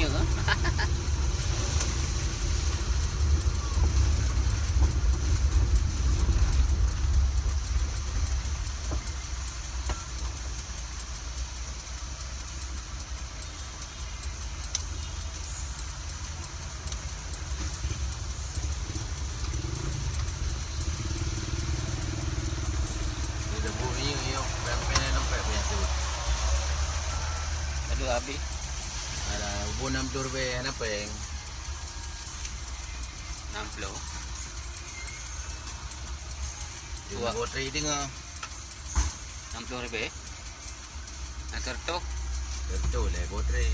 punya. Aduh habis. Ada hubung 60 rupiah apa yang 60. dua baterai dengar 60 ribu. Atur tu. betul lah baterai.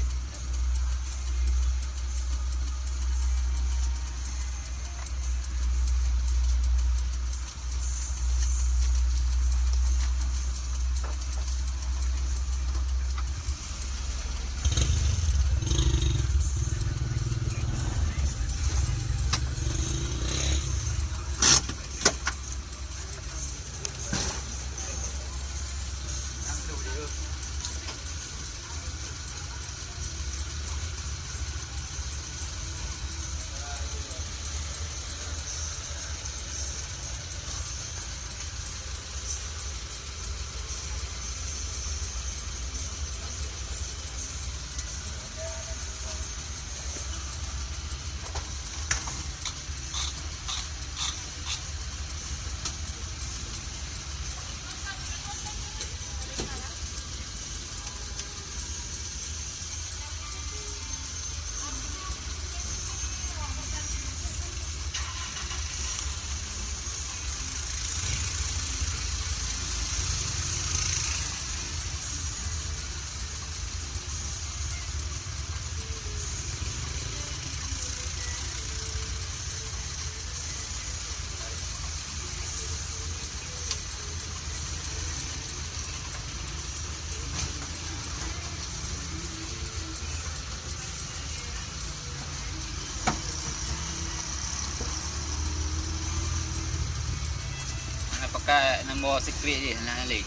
Pakai nombor secret je nak lagi.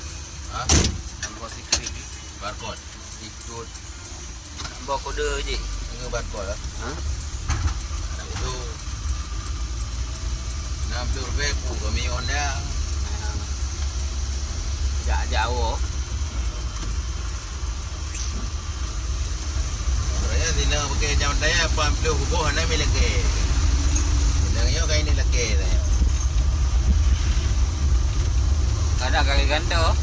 Ha? Nombor secret je. Barcode. Ikut Nombor kode je. dengan barcode lah. Ha? Itu 60 rupiah ku kami on dia. Jak jauh. Raya sila pakai jam daya apa ambil hubung nak ambil lagi. Dengannya kain ni lagi dah. Ada kaki ganda.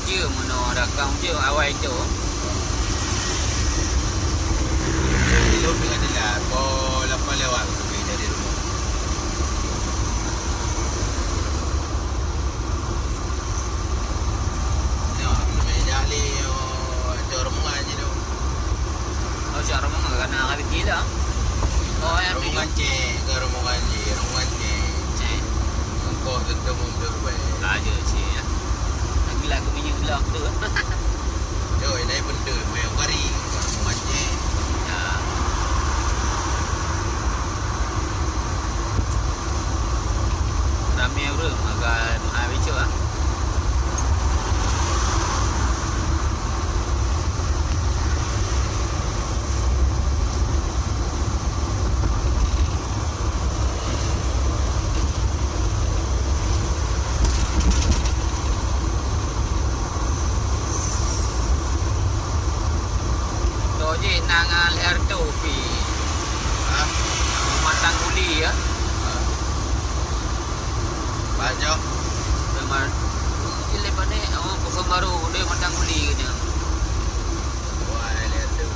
Dia mana rakam je awal itu. Itu dengan dia kau 8 lewat pergi dari rumah. Ya, namanya jali rumah aja tu. Oh, cara mana kena kali gila. Oh, yang rumah cek ke rumah cek. Cik. Engkau tentu mundur baik. Aja cik ya. Lagi lagu minyak gelap tu. Yo, ini benda main kari rumah cek. Ya. Ramai orang agak habis tu ah. Je nang leher tu pi. Ha? Matang uli ya. Banyak. Memang ile pane oh pusing baru dia matang uli kena. Wah, lihat tu.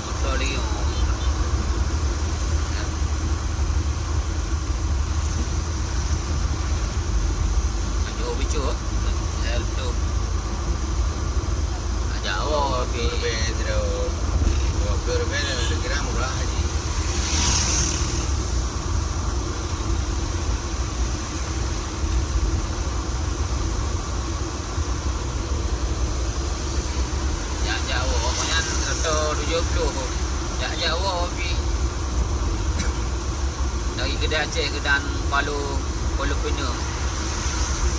Betul lagi. Aduh bicu. Dah tu. Jauh Lebih terus. Lebih kira murah haji. Jauh pokoknya 170. Tak jauh tapi dari Kedah Aceh ke dan Palu Pinang.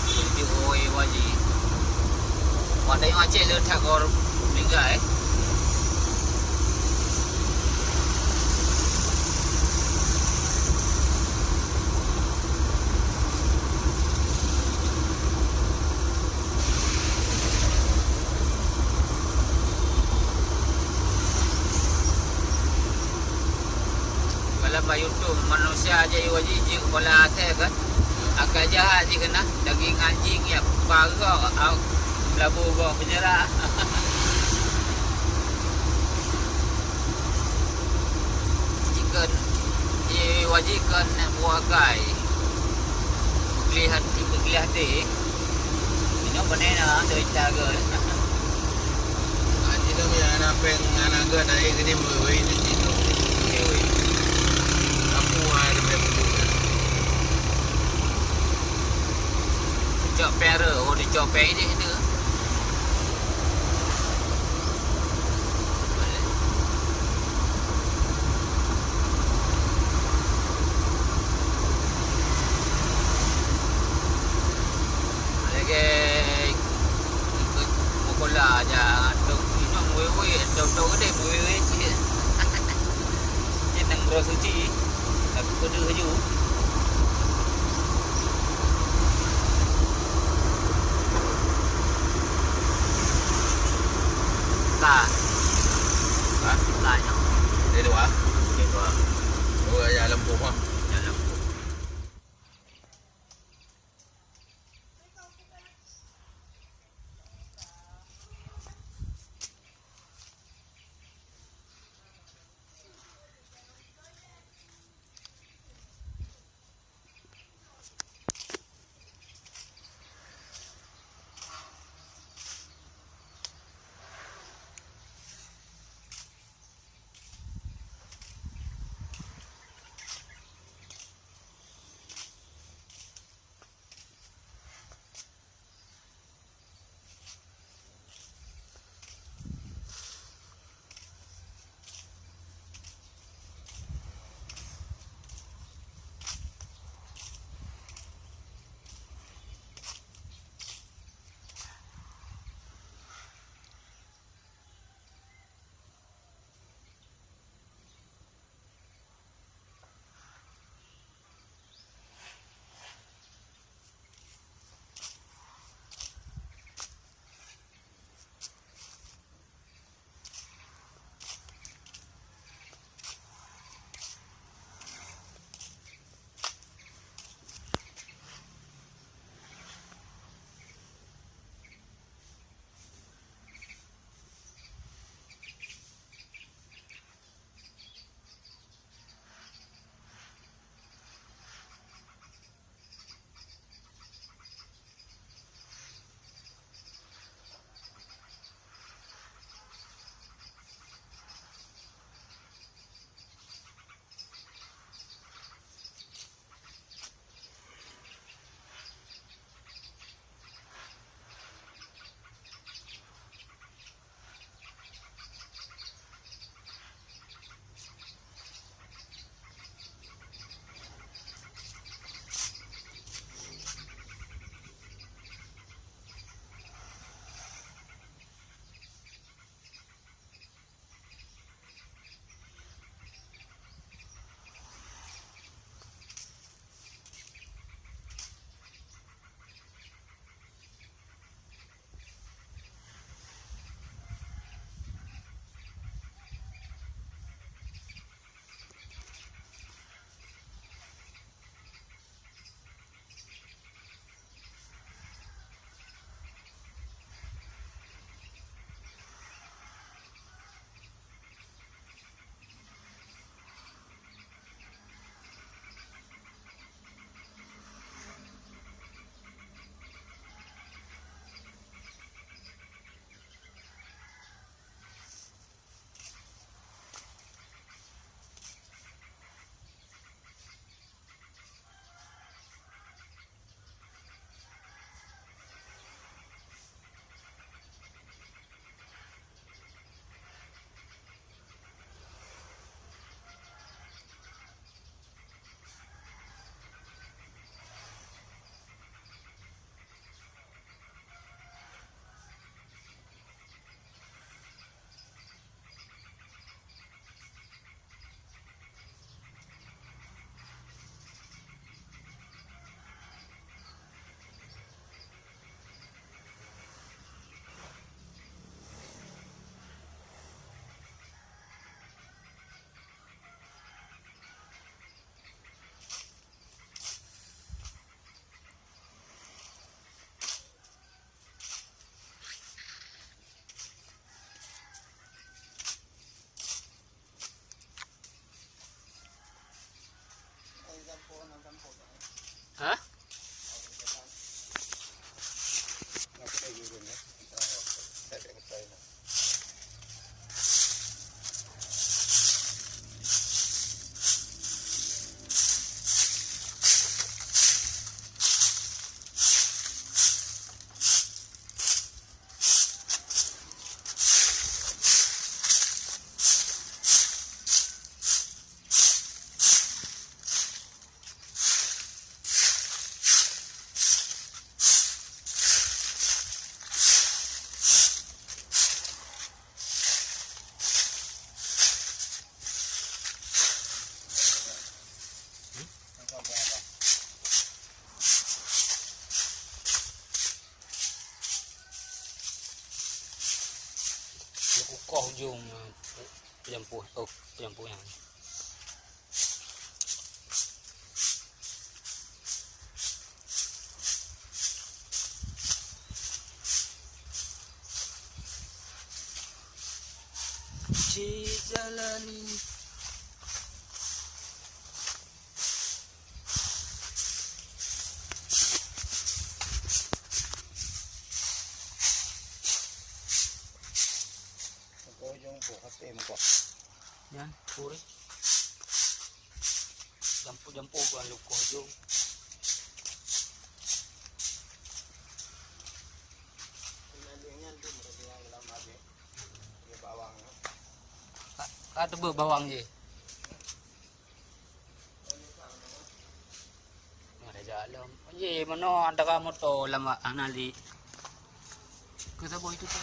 Menuju Oi Waji. Pada yang Aceh letak orang meninggal Kalau bayar tu manusia aja yang wajib je kepala atas kan. Akal jahat je kena. Daging anjing yang parah. Labu bawah penjara. Chicken. Dia wajibkan nak buah kai. Berkelih hati. Ini banana dari caga. Haji tu punya anak peng anak ke naik ke ni mulai di situ. Aku ada berapa? Cok pera. Oh dia cok pera ni kena. Bola aja dok ini wewe dok deh wewe sih. Ini nang bro suci. Aku kode haju. Lah. Lahnya. Dia dua. Okey dua. Oh ya lembu mah. Jalan. kau hujung penjampuh penjampuhan. Jalani Ko yung po katem ko. yan, puri. Jampu-jampu ko ang luko hujung. Yan doon marami ang lamade. Yung bawang. Kata bawang je. Ada jalan. Je mano ada kamu to lama anali. Kata boy itu tu.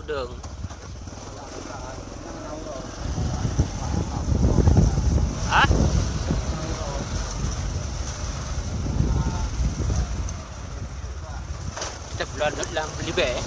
Đường hả? Tập loạn rất làm lý bể.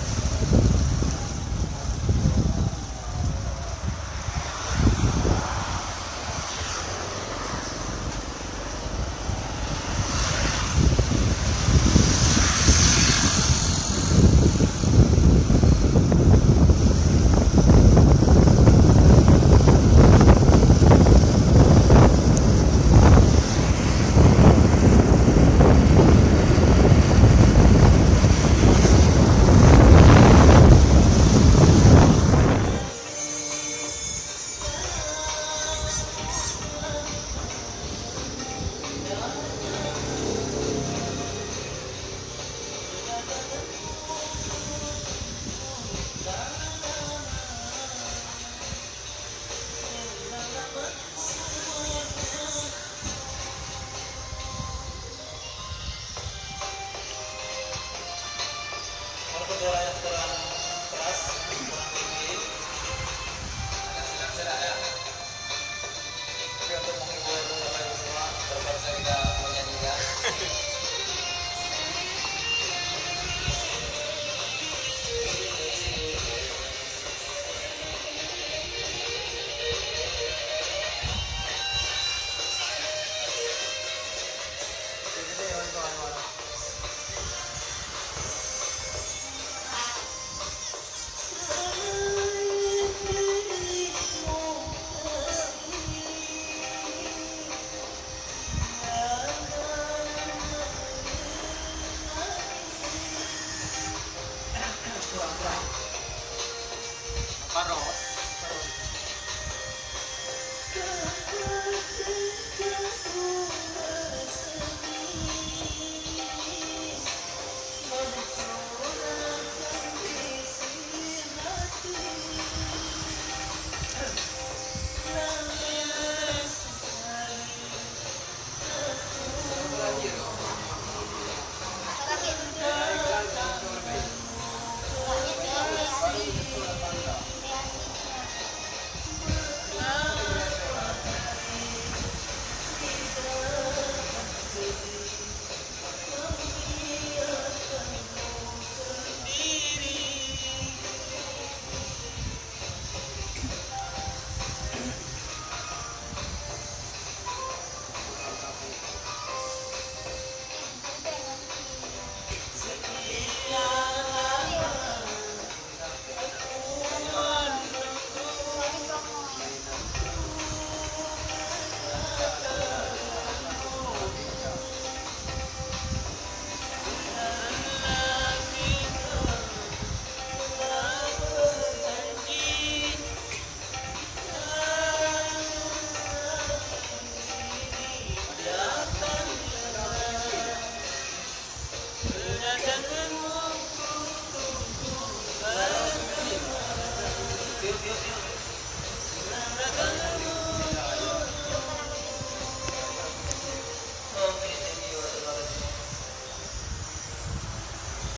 yuk.